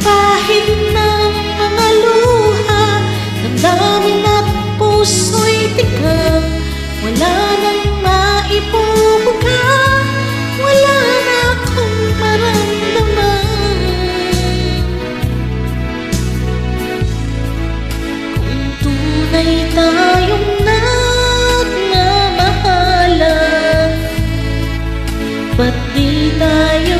Pahid ng mga luha, damdamin at puso'y tigang. Wala nang maibubuga, wala na akong maramdaman. Kung tunay tayong nagmamahalan, ba't di tayo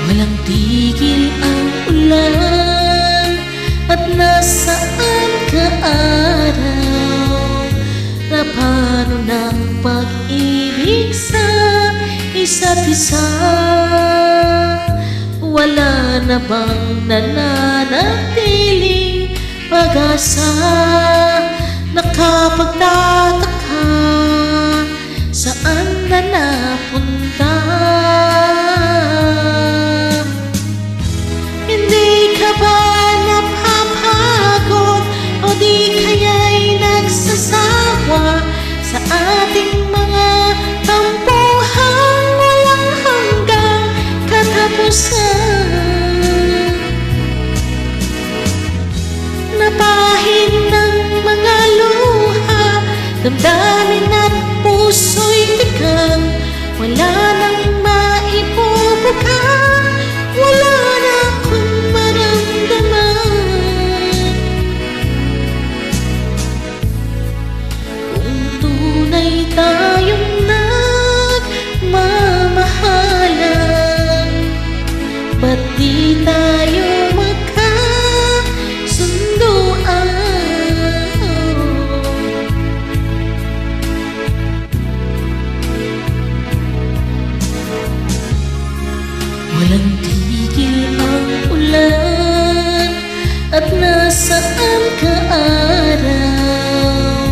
walang tigil ang ulan at nasaan ka araw? Na paano ng pag-ibig sa isa't isa? Wala na bang nananatiling pag-asa? Nakapagtataka, saan na napunta? Hindi ka ba napapagod o di kaya'y nagsasawa sa ating mga tampuhan walang hanggang katapusan? Napahid ng mga luha, damdamin at puso'y tigang. Wala nang maibubuga, wala na akong maramdaman. Kung tunay tayong nagmamahalan, ba't di tayo magkasunduan? Walang tigil ang ulan at nasaan ka araw?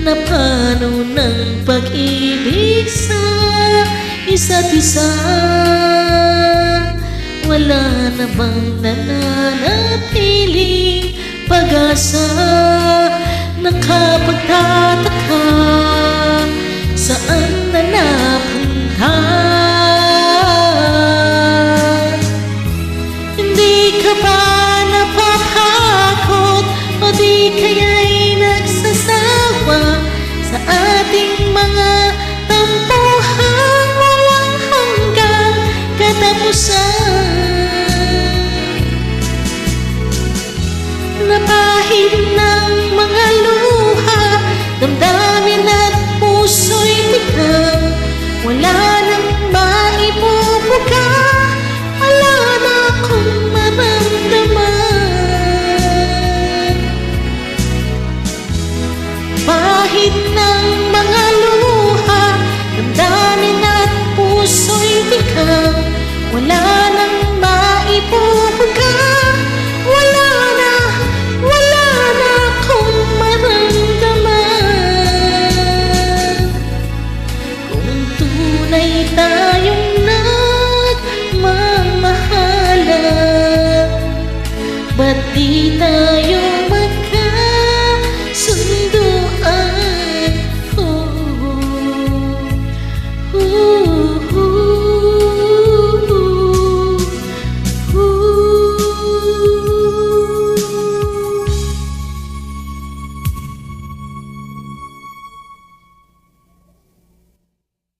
Na paano ng pag-ibig sa isa't isa? Wala na bang nananatiling pag-asa? Nakapagtataka,